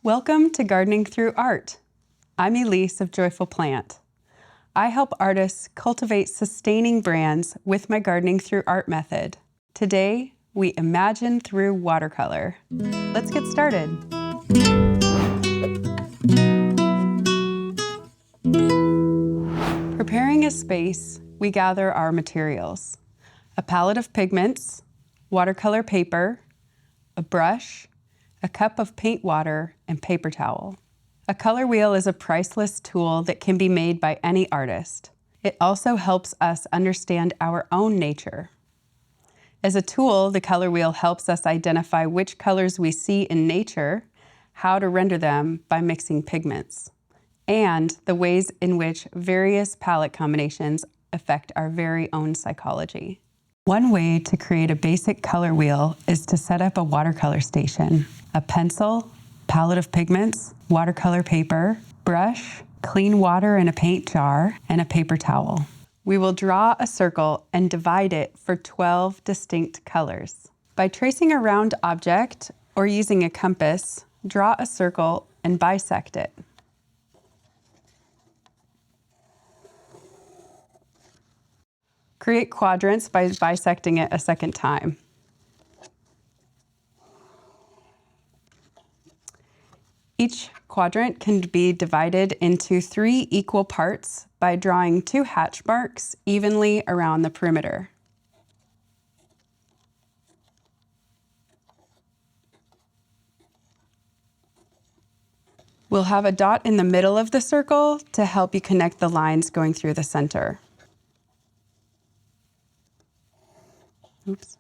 Welcome to Gardening Through Art. I'm Elise of Joyful Plant. I help artists cultivate sustaining brands with my Gardening Through Art method. Today, we imagine through watercolor. Let's get started. Preparing a space, we gather our materials: a palette of pigments, watercolor paper, a brush, a cup of paint water, and paper towel. A color wheel is a priceless tool that can be made by any artist. It also helps us understand our own nature. As a tool, the color wheel helps us identify which colors we see in nature, how to render them by mixing pigments, and the ways in which various palette combinations affect our very own psychology. One way to create a basic color wheel is to set up a watercolor station: a pencil, palette of pigments, watercolor paper, brush, clean water in a paint jar, and a paper towel. We will draw a circle and divide it for 12 distinct colors. By tracing a round object or using a compass, draw a circle and bisect it. Create quadrants by bisecting it a second time. Each quadrant can be divided into 3 equal parts by drawing 2 hatch marks evenly around the perimeter. We'll have a dot in the middle of the circle to help you connect the lines going through the center. Oops.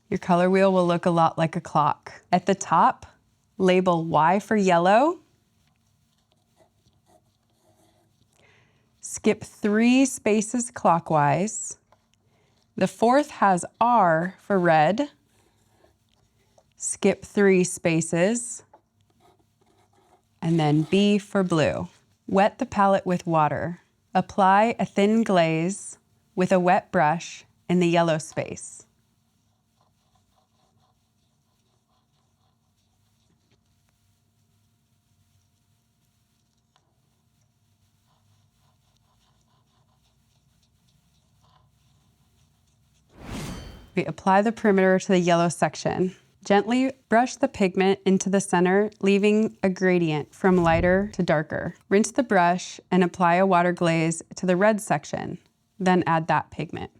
Your color wheel will look a lot like a clock. At the top, label Y for yellow. Skip 3 spaces clockwise. The 4th has R for red. Skip 3 spaces, and then B for blue. Wet the palette with water. Apply a thin glaze with a wet brush in the yellow space. We apply the perimeter to the yellow section. Gently brush the pigment into the center, leaving a gradient from lighter to darker. Rinse the brush and apply a water glaze to the red section, then add that pigment.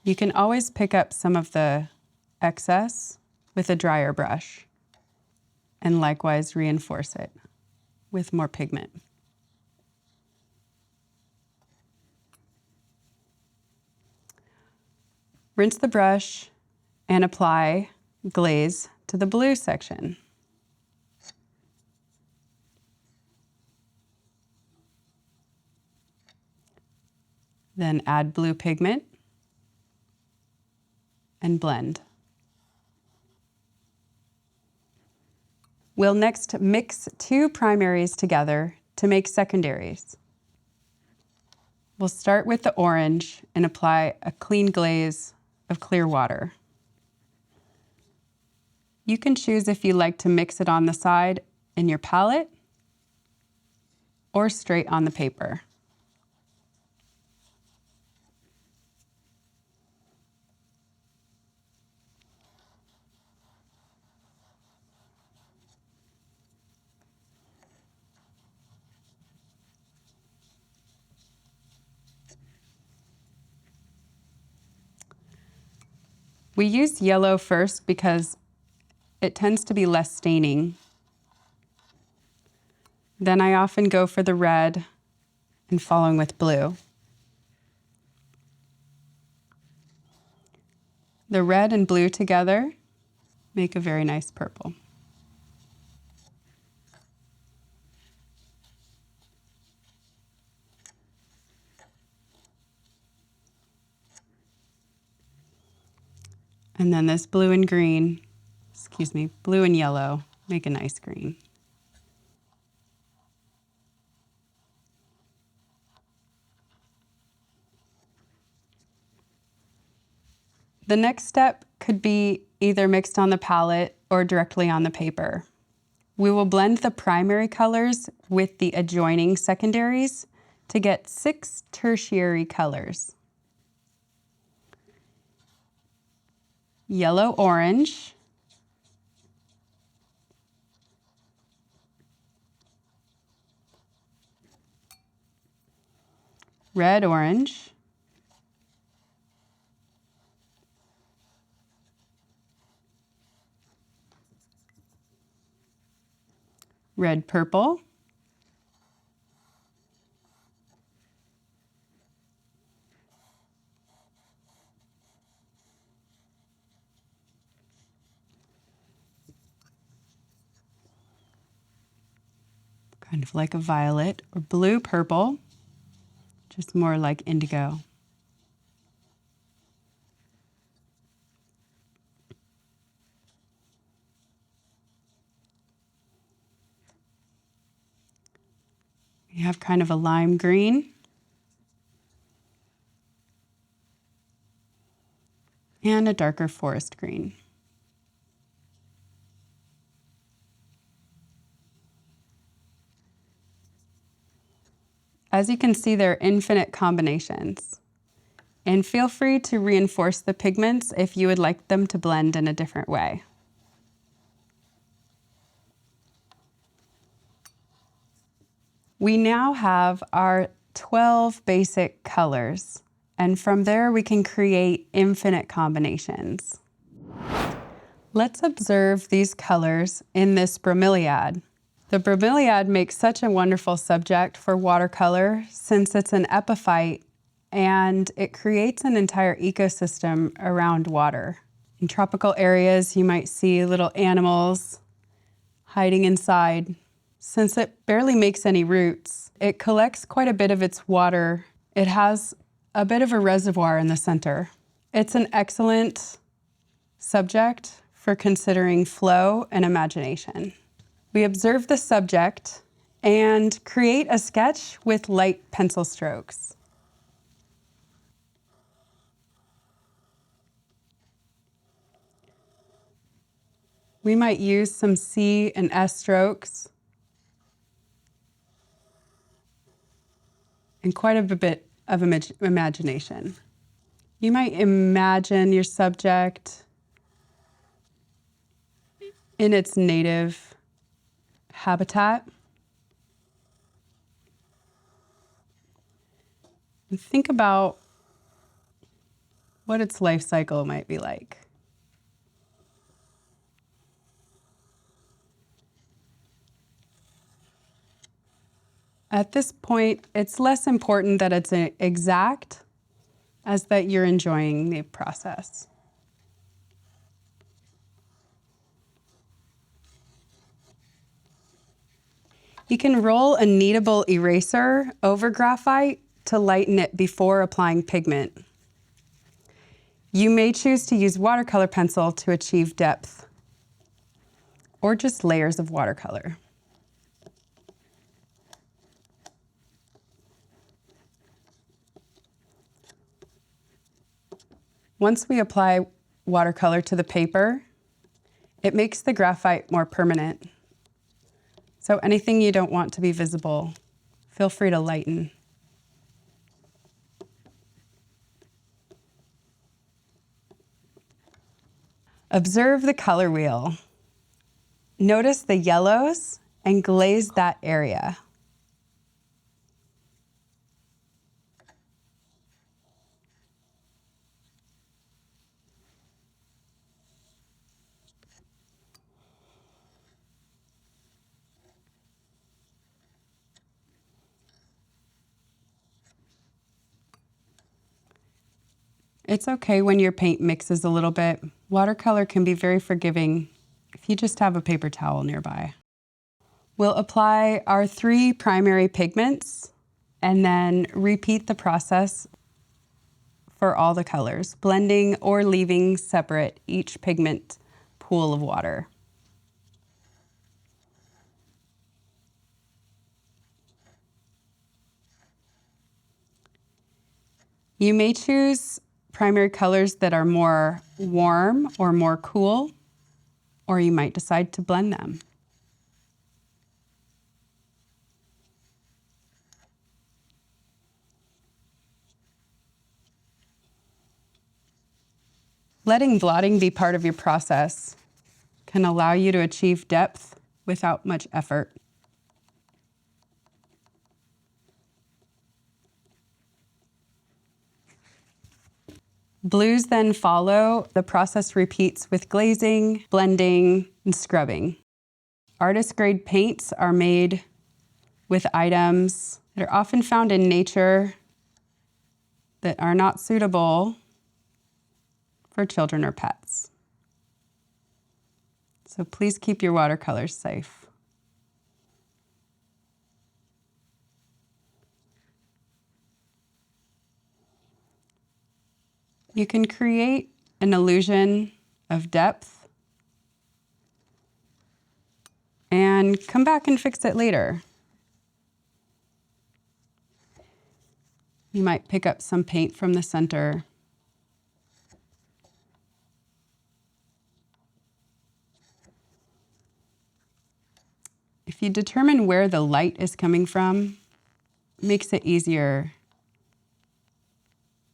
You can always pick up some of the excess with a drier brush and likewise reinforce it with more pigment. Rinse the brush and apply glaze to the blue section. Then add blue pigment and blend. We'll next mix 2 primaries together to make secondaries. We'll start with the orange and apply a clean glaze of clear water. You can choose if you like to mix it on the side in your palette or straight on the paper. We use yellow first because it tends to be less staining. Then I often go for the red and following with blue. The red and blue together make a very nice purple. And then this blue and green, blue and yellow, make a nice green. The next step could be either mixed on the palette or directly on the paper. We will blend the primary colors with the adjoining secondaries to get 6 tertiary colors. Yellow-orange, red-orange, red-purple, kind of like a violet, or blue-purple, just more like indigo. We have kind of a lime green, and a darker forest green. As you can see, there are infinite combinations. And feel free to reinforce the pigments if you would like them to blend in a different way. We now have our 12 basic colors, and from there we can create infinite combinations. Let's observe these colors in this bromeliad. The bromeliad makes such a wonderful subject for watercolor since it's an epiphyte and it creates an entire ecosystem around water. In tropical areas, you might see little animals hiding inside. Since it barely makes any roots, it collects quite a bit of its water. It has a bit of a reservoir in the center. It's an excellent subject for considering flow and imagination. We observe the subject and create a sketch with light pencil strokes. We might use some C and S strokes and quite a bit of imagination. You might imagine your subject in its native habitat. And think about what its life cycle might be like. At this point, it's less important that it's exact as that you're enjoying the process. You can roll a kneadable eraser over graphite to lighten it before applying pigment. You may choose to use watercolor pencil to achieve depth, or just layers of watercolor. Once we apply watercolor to the paper, it makes the graphite more permanent. So anything you don't want to be visible, feel free to lighten. Observe the color wheel. Notice the yellows and glaze that area. It's okay when your paint mixes a little bit. Watercolor can be very forgiving if you just have a paper towel nearby. We'll apply our 3 primary pigments and then repeat the process for all the colors, blending or leaving separate each pigment pool of water. You may choose primary colors that are more warm or more cool, or you might decide to blend them. Letting blotting be part of your process can allow you to achieve depth without much effort. Blues then follow. The process repeats with glazing, blending, and scrubbing. Artist grade paints are made with items that are often found in nature that are not suitable for children or pets. So please keep your watercolors safe. You can create an illusion of depth and come back and fix it later. You might pick up some paint from the center. If you determine where the light is coming from, it makes it easier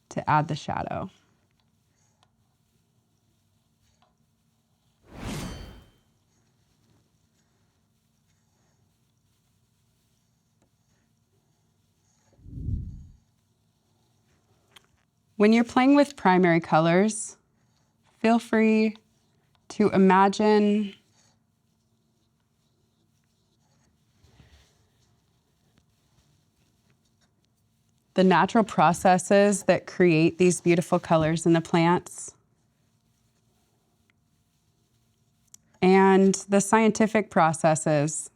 to add the shadow. When you're playing with primary colors, feel free to imagine the natural processes that create these beautiful colors in the plants and the scientific processes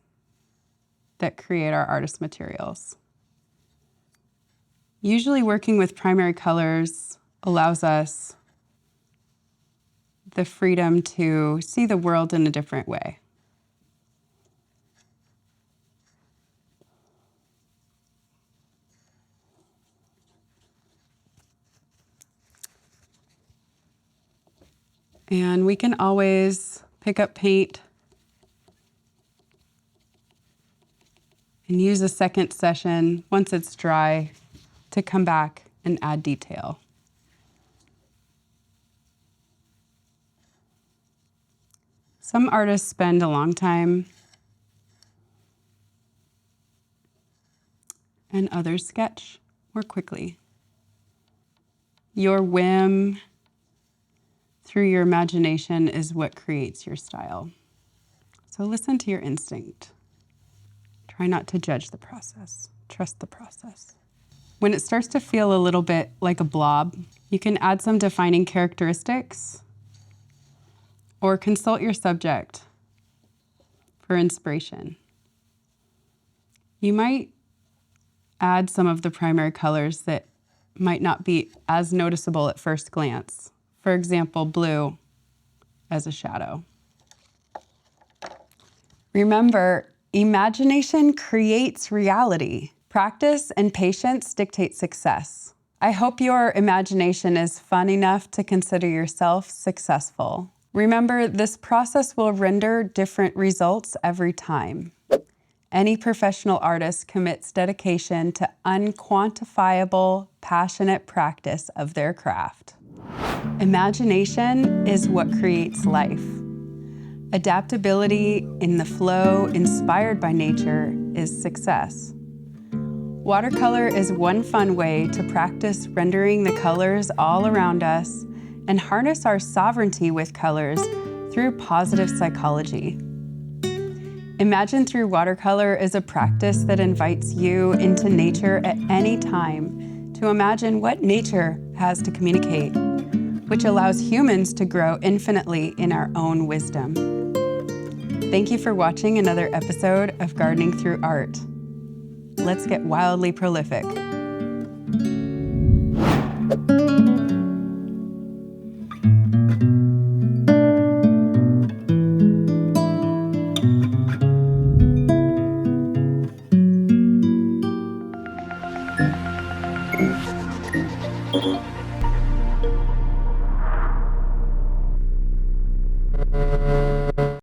that create our artist materials. Usually working with primary colors allows us the freedom to see the world in a different way. And we can always pick up paint and use a second session once it's dry to come back and add detail. Some artists spend a long time and others sketch more quickly. Your whim through your imagination is what creates your style. So listen to your instinct. Try not to judge the process. Trust the process. When it starts to feel a little bit like a blob, you can add some defining characteristics or consult your subject for inspiration. You might add some of the primary colors that might not be as noticeable at first glance. For example, blue as a shadow. Remember, imagination creates reality. Practice and patience dictate success. I hope your imagination is fun enough to consider yourself successful. Remember, this process will render different results every time. Any professional artist commits dedication to unquantifiable, passionate practice of their craft. Imagination is what creates life. Adaptability in the flow inspired by nature is success. Watercolor is one fun way to practice rendering the colors all around us and harness our sovereignty with colors through positive psychology. Imagine through watercolor is a practice that invites you into nature at any time to imagine what nature has to communicate, which allows humans to grow infinitely in our own wisdom. Thank you for watching another episode of Gardening Through Art. Let's get wildly prolific.